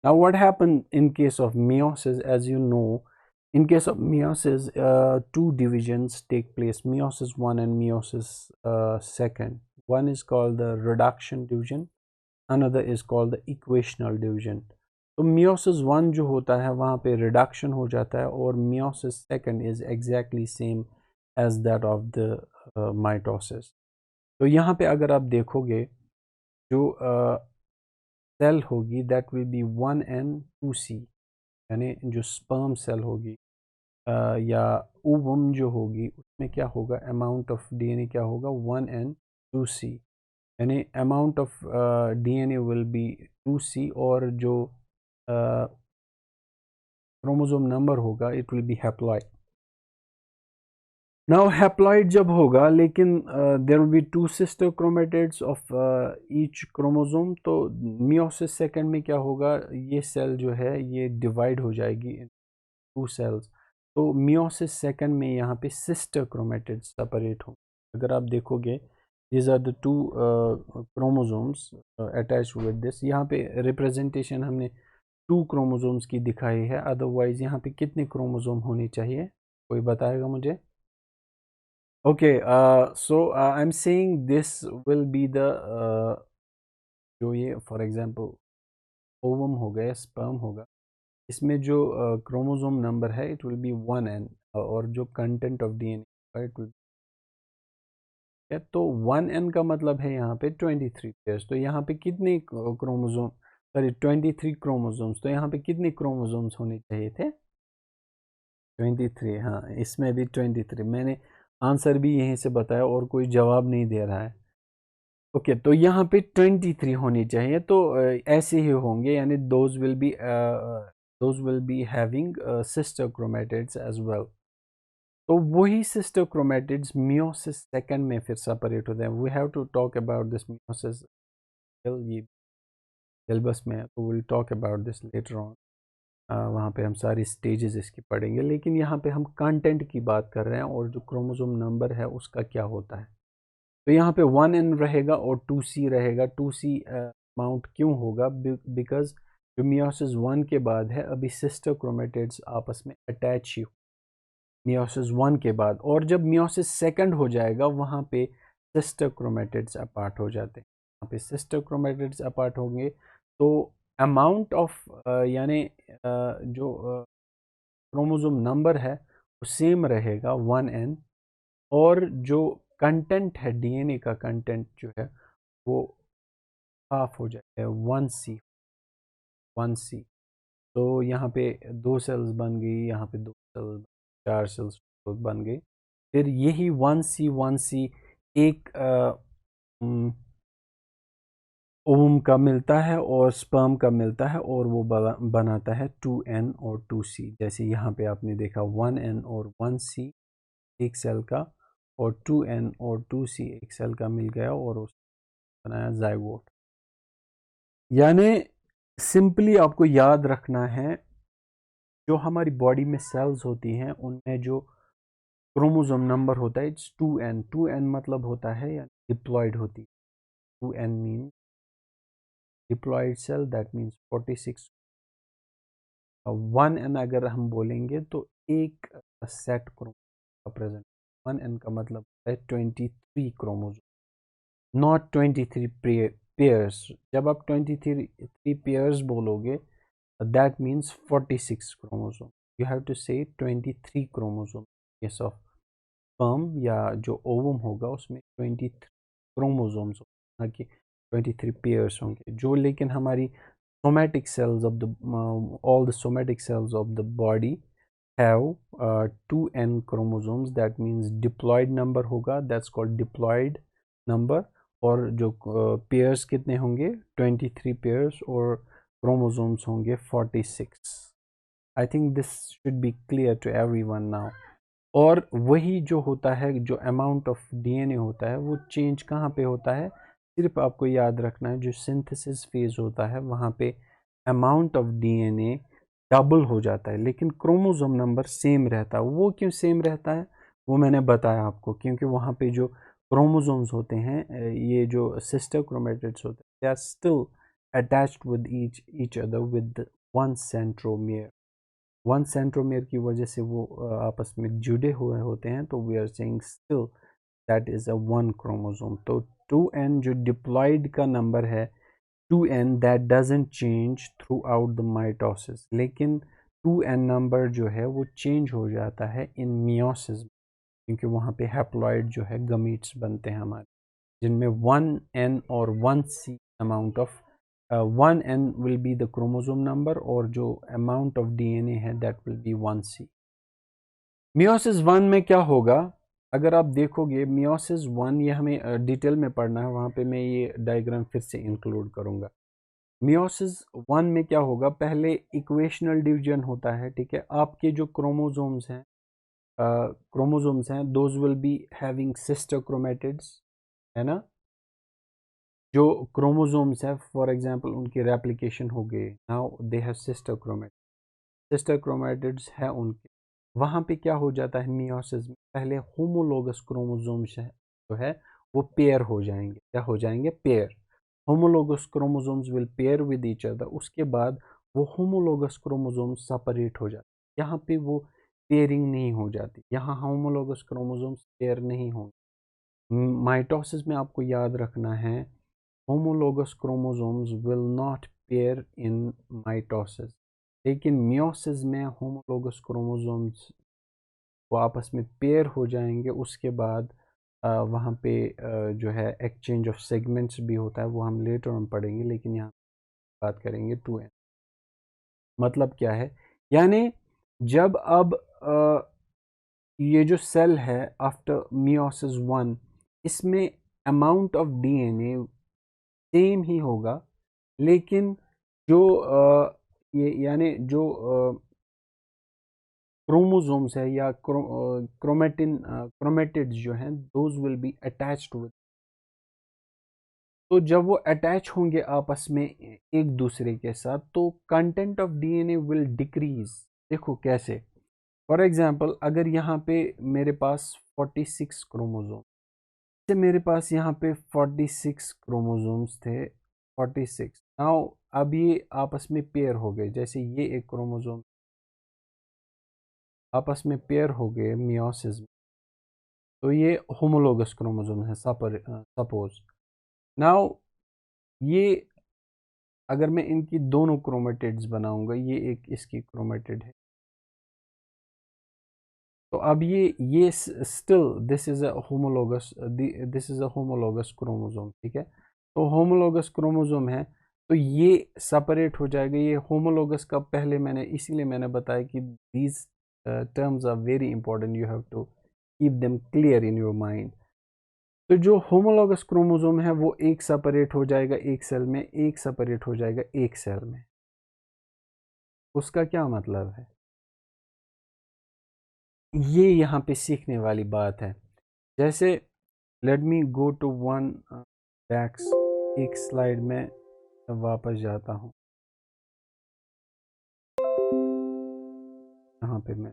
Now what happened in case of meiosis? As you know, in case of meiosis, two divisions take place, meiosis 1 and meiosis 2. One is called the reduction division, another is called the equational division. तो meiosis 1 जो होता है वहाँ पे reduction हो जाता है, और meiosis 2 is exactly same as that of the mitosis. तो यहाँ पे अगर आप देखोगे जो सेल होगी that will be 1n 2c, यानी जो sperm सेल होगी या ओवम जो होगी उसमें क्या होगा, अमाउंट ऑफ डीएनए क्या होगा, 1n 2c, यानी amount of DNA will be 2c, और जो क्रोमोसोम नंबर होगा it will be haploid. Now haploid जब होगा, लेकिन there will be two sister chromatids of each chromosome. तो मियोसिस सेकंड में क्या होगा, ये सेल जो है ये डिवाइड हो जाएगी इन टू सेल्स. तो मियोसिस सेकंड में यहाँ पे सिस्टर क्रोमेटिड्स सेपरेट हों. अगर आप देखोगे these are the two chromosomes attached with this. यहाँ पे रिप्रेजेंटेशन हमने टू क्रोमोसोम्स की दिखाई है, अदरवाइज यहाँ पे कितने क्रोमोसोम होने चाहिए, कोई बताएगा मुझे? Okay, so I am saying this will be the जो ये फॉर एग्जांपल ओवम हो गया, स्पर्म होगा, इसमें जो क्रोमोसोम नंबर है इट विल बी 1n, और जो content of DNA it will, तो 1n का मतलब है यहाँ पे 23 पेयर्स. तो यहाँ पे कितने क्रोमोसोम, सॉरी 23 क्रोमोसोम्स, तो यहाँ पे कितने क्रोमोसोम्स होने चाहिए थे, 23. हाँ, इसमें भी 23. मैंने आंसर भी यहीं से बताया और कोई जवाब नहीं दे रहा है. ओके, तो यहाँ पे 23 होनी चाहिए. तो ऐसे ही होंगे, यानी those will be having sister chromatids as well. तो वही सिस्टर क्रोमेटिड्स मियोसिस सेकंड में फिर सेपरेट होते हैं. We have to talk about this meiosis, ये सिलेबस में है, तो will talk about this later on. वहाँ पे हम सारी स्टेजेस इसकी पढ़ेंगे, लेकिन यहाँ पे हम कंटेंट की बात कर रहे हैं और जो क्रोमोसोम नंबर है उसका क्या होता है. तो यहाँ पे 1n रहेगा और 2c रहेगा. 2c अमाउंट क्यों होगा, बिकॉज जो मियोसिस 1 के बाद है अभी सिस्टर क्रोमेटिड्स आपस में अटैच ही मियोसिस 1 के बाद, और जब मियोसिस सेकंड हो जाएगा वहाँ पे सिस्टर क्रोमेटिड्स अपार्ट हो जाते हैं. यहाँ पे सिस्टर क्रोमेटिड्स अपार्ट होंगे तो अमाउंट ऑफ यानी जो क्रोमोसोम नंबर है वो सेम रहेगा 1n, और जो कंटेंट है डीएनए का कंटेंट जो है वो हाफ हो जाएगा 1c. तो यहाँ पे 2 सेल्स बन गई, यहाँ पे 2 सेल्स, 4 सेल्स बन गई. फिर यही 1c एक ओवम का मिलता है और स्पर्म का मिलता है, और वो बनाता है 2n और 2c. जैसे यहाँ पे आपने देखा 1n और 1c एक सेल का, और 2n और 2c एक सेल का मिल गया और उसने बनाया जाइगोट. यानी सिंपली आपको याद रखना है, जो हमारी बॉडी में सेल्स होती हैं उनमें जो क्रोमोसोम नंबर होता है इट्स 2n. 2n मतलब होता है या डिप्लॉयड होती है. 2n mean diploid cell, that means 46. 1n अगर हम बोलेंगे तो एक सेट क्रोमोसोम प्रेजेंट, 1n का मतलब है 23 क्रोमोसोम, नॉट 23 पेयर्स। जब आप 23 पेयर्स बोलोगे that means 46 chromosome. You have to say 23 chromosome. Case of sperm या जो ओवम होगा उसमें 23 क्रोमोसोम्स ना कि 23 पेयर्स होंगे। जो लेकिन हमारी somatic cells of the all the somatic cells of the body have 2n chromosomes, that means diploid number होगा, that's called diploid number। और जो पेयर्स कितने होंगे 23 पेयर्स और क्रोमोसोम्स होंगे 46। I think this should be clear to everyone now. और वही जो होता है, जो अमाउंट ऑफ डीएनए होता है वो चेंज कहाँ पे होता है, सिर्फ आपको याद रखना है जो सिंथेसिस फेज होता है वहाँ पे अमाउंट ऑफ डीएनए डबल हो जाता है लेकिन क्रोमोसोम नंबर सेम रहता है। वो क्यों सेम रहता है वो मैंने बताया आपको, क्योंकि वहाँ पे जो क्रोमोसोम्स होते हैं, ये जो सिस्टर क्रोमेटिड्स होते हैं, they are still attached with each other with one centromere. One centromere की वजह से वो आपस में जुड़े हुए होते हैं, तो we are saying still that is a one chromosome. तो 2n जो डिप्लॉयड का नंबर है 2n that doesn't change throughout the mitosis, लेकिन 2n नंबर जो है वो चेंज हो जाता है इन मियोसिस, क्योंकि वहाँ पे हैप्लॉइड जो है गमीट्स बनते हैं हमारे, जिनमें 1n और 1c amount of 1n will be the chromosome number और जो amount of DNA है that will be 1c। Meiosis 1 में क्या होगा, अगर आप देखोगे मियोसिस 1, ये हमें डिटेल में पढ़ना है, वहाँ पे मैं ये डायग्राम फिर से इंक्लूड करूँगा। मियोसिस 1 में क्या होगा, पहले इक्वेशनल डिवीजन होता है, ठीक है। आपके जो क्रोमोसोम्स हैं those will be having sister chromatids, है ना। जो क्रोमोसोम्स है फॉर एग्जांपल उनकी रेप्लिकेशन हो गई, now they have sister chromatids है उनके। वहाँ पे क्या हो जाता है मियोसिस में, पहले होमोलोगस क्रोमोसोम्स जो है वो पेयर हो जाएंगे। क्या हो जाएंगे, pair. Homologous chromosomes will pair with each other, उसके बाद वो होमोलोगस क्रोमोसोम्स सेपरेट हो जाते। यहाँ पे वो पेयरिंग नहीं हो जाती, यहाँ होमोलोगस क्रोमोसोम्स पेयर नहीं होंगे। माइटोसिस में आपको याद रखना है homologous chromosomes will not pair in mitosis, लेकिन मियोसिस में homologous chromosomes वो आपस में पेयर हो जाएंगे। उसके बाद वहाँ पे जो है एक्सचेंज ऑफ सेगमेंट्स भी होता है, वो हम लेटर ऑन पढ़ेंगे, लेकिन यहाँ बात करेंगे 2n। मतलब क्या है, यानी जब अब ये जो सेल है आफ्टर मियोसिस 1, इसमें अमाउंट ऑफ डीएनए सेम ही होगा, लेकिन जो ये यानी जो क्रोमोसोम्स है या क्रोमेटिड्स जो हैं those will be attached with. तो जब वो अटैच होंगे आपस में एक दूसरे के साथ, तो content of DNA will decrease. देखो कैसे, फॉर एग्जांपल अगर यहाँ पे मेरे पास 46 क्रोमोसोम से मेरे पास यहाँ पे 46 क्रोमोसोम्स थे, 46। नाउ अब ये आपस में पेयर हो गए, जैसे ये एक क्रोमोसोम आपस में पेयर हो गए मियोसिस में, तो ये होमोलोगस क्रोमोसोम है सपोज। नाउ ये अगर मैं इनकी दोनों क्रोमेटिड्स बनाऊंगा, ये एक इसकी क्रोमेटिड है, तो अब ये still this is a homologous chromosome, ठीक है। तो होमोलोगस क्रोमोसोम है, तो ये सेपरेट हो जाएगा। ये होमोलोगस का पहले मैंने इसीलिए मैंने बताया कि these terms are very important, you have to keep them clear in your mind. तो जो होमोलोगस क्रोमोसोम है वो एक सेपरेट हो जाएगा एक सेल में, एक सेपरेट हो जाएगा एक सेल में। उसका क्या मतलब है, ये यहाँ पे सीखने वाली बात है। जैसे let me go to one backs, एक स्लाइड में वापस जाता हूँ, यहाँ पे मैं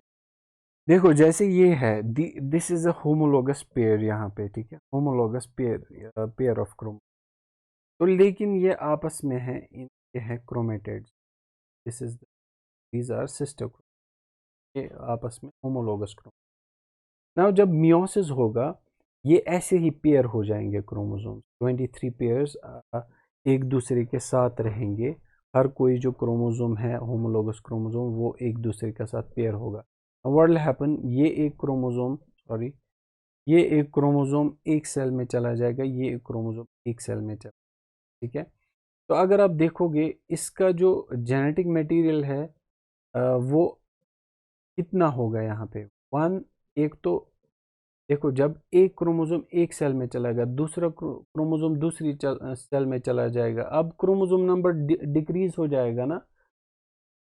देखो जैसे ये है this is a homologous pair यहाँ पे, ठीक है, होमोलोगस पेयर ऑफ क्रोम। तो लेकिन ये आपस में है, इनके है chromatids, this is these are sister, ये आपस में होमोलोगस क्रोम। नाउ जब मियोसिस होगा ये ऐसे ही पेयर हो जाएंगे क्रोमोसोम, 23 पेयर्स एक दूसरे के साथ रहेंगे। हर कोई जो क्रोमोसोम है होमोलोगस क्रोमोसोम वो एक दूसरे के साथ पेयर होगा। व्हाट विल हैपन, ये एक क्रोमोसोम एक सेल में चला जाएगा, ये एक क्रोमोसोम एक सेल में चला, ठीक है। तो अगर आप देखोगे इसका जो जेनेटिक मटेरियल है वो कितना होगा यहाँ पे वन। एक तो देखो जब एक क्रोमोसोम एक सेल में चला गया, दूसरा क्रोमोसोम दूसरी सेल में चला जाएगा, अब क्रोमोसोम नंबर डिक्रीज हो जाएगा ना,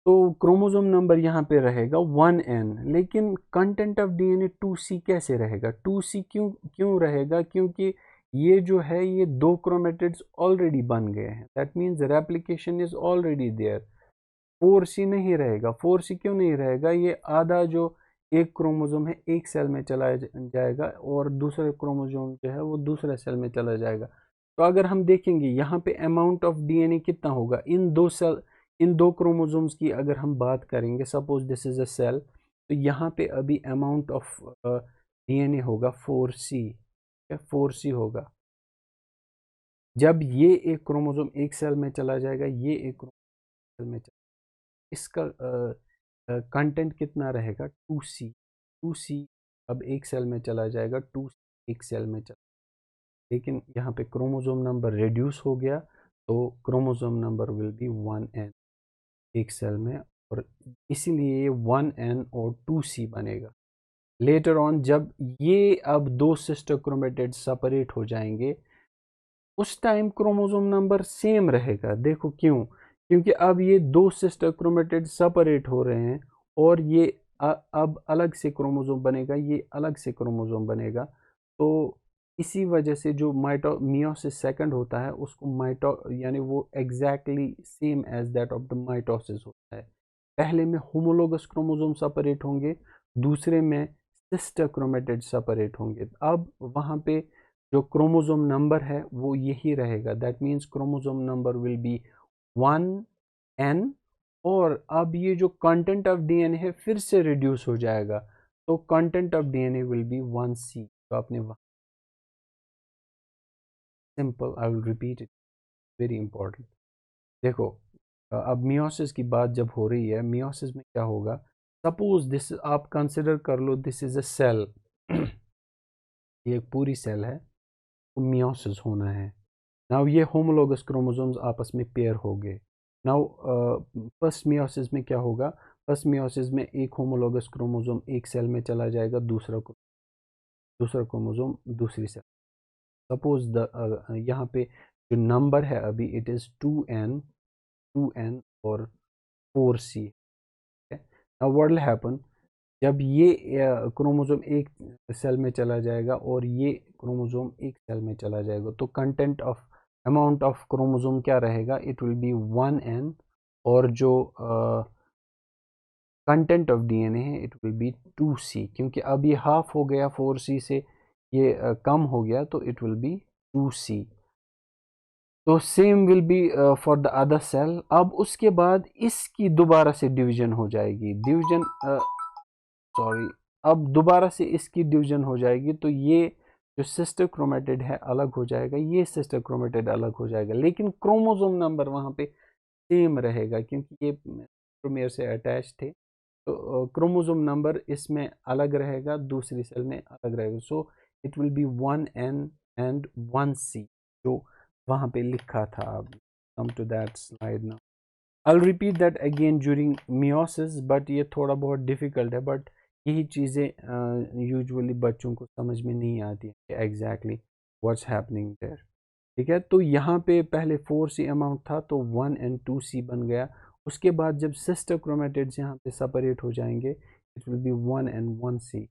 तो क्रोमोसोम नंबर यहाँ पे रहेगा 1n, लेकिन कंटेंट ऑफ डीएनए 2c कैसे रहेगा? 2c क्यों क्यों रहेगा? क्योंकि ये जो है ये दो क्रोमेटिड्स ऑलरेडी बन गए हैं, that means replication is already there. 4c नहीं रहेगा। 4c क्यों नहीं रहेगा? ये आधा जो एक क्रोमोसोम है एक सेल में चला जाएगा और दूसरा क्रोमोसोम जो है वो दूसरे सेल में चला जाएगा। तो अगर हम देखेंगे यहाँ पे अमाउंट ऑफ डीएनए कितना होगा इन दो क्रोमोसोम्स की अगर हम बात करेंगे, suppose this is a cell, तो यहाँ पे अभी अमाउंट ऑफ डीएनए होगा 4c, 4c होगा। जब ये एक क्रोमोसोम एक सेल में चला जाएगा, ये एक क्रोमोसोम सेल में इसका कंटेंट कितना रहेगा 2c। 2c अब एक सेल में चला जाएगा, 2 एक सेल में चला, लेकिन यहाँ पे क्रोमोसोम नंबर रिड्यूस हो गया तो chromosome number will be 1n एक सेल में, और इसीलिए ये 1n और 2c बनेगा। लेटर ऑन जब ये अब दो सिस्टर क्रोमेटिड सेपरेट हो जाएंगे उस टाइम क्रोमोसोम नंबर सेम रहेगा। देखो क्यों? क्योंकि अब ये दो सिस्टर क्रोमेटिड सेपरेट हो रहे हैं और ये अब अलग से क्रोमोसोम बनेगा, ये अलग से क्रोमोसोम बनेगा। तो इसी वजह से जो मियोसिस सेकंड होता है उसको यानी वो exactly same as that of the mitosis होता है। पहले में होमोलोगस क्रोमोसोम सेपरेट होंगे, दूसरे में सिस्टर क्रोमेटिड सेपरेट होंगे। अब वहाँ पे जो क्रोमोसोम नंबर है वो यही रहेगा, that means chromosome number will be 1n, और अब ये जो कंटेंट ऑफ डीएनए है फिर से रिड्यूस हो जाएगा, तो content of DNA will B 1c। तो आपने simple, I will repeat it, very important. देखो अब मियोसिस की बात जब हो रही है, मियोसिस में क्या होगा, सपोज दिस आप कंसिडर कर लो दिस इज अ सेल ये एक पूरी सेल है, तो मियोसिस होना है। नाउ ये होमोलोगस क्रोमोसोम्स आपस में पेयर हो गए। नाउ फर्स्ट मियोसिस में क्या होगा, फर्स्ट मियोसिस में एक होमोलोगस क्रोमोसोम एक सेल में चला जाएगा, दूसरा क्रोमोसोम दूसरी सेल। सपोज यहाँ पे जो नंबर है अभी इट इज़ 2n और 4c है। नाउ व्हाट विल हैपन, जब ये क्रोमोसोम एक सेल में चला जाएगा और ये क्रोमोसोम एक सेल में चला जाएगा, तो content of amount of chromosome क्या रहेगा, इट विल बी 1n, और जो कंटेंट ऑफ डीएनए है इट विल बी 2c, क्योंकि अब ये हाफ हो गया 4c से, ये कम हो गया तो इट विल बी 2c। तो same will be for the other cell. अब उसके बाद इसकी दोबारा से डिवीजन हो जाएगी, सॉरी, अब दोबारा से इसकी डिवीजन हो जाएगी, तो ये जो सिस्टर क्रोमेटिड है अलग हो जाएगा, ये सिस्टर क्रोमेटिड अलग हो जाएगा, लेकिन क्रोमोसोम नंबर वहाँ पे सेम रहेगा क्योंकि ये टेलोमेयर से अटैच थे। तो क्रोमोसोम नंबर इसमें अलग रहेगा, दूसरी सेल में अलग रहेगा। So it will be 1n and 1c जो वहाँ पे लिखा था। अब come to that slide now, I'll repeat that again during meiosis, but ये थोड़ा बहुत डिफ़िकल्ट है, बट यही चीज़ें यूजुअली बच्चों को समझ में नहीं आती है एग्जैक्टली व्हाट्स हैपनिंग देयर। ठीक है, तो यहाँ पे पहले 4c अमाउंट था तो 1 and 2c बन गया। उसके बाद जब सिस्टर क्रोमेटिड्स यहाँ पे सेपरेट हो जाएंगे it will B 1 and 1c।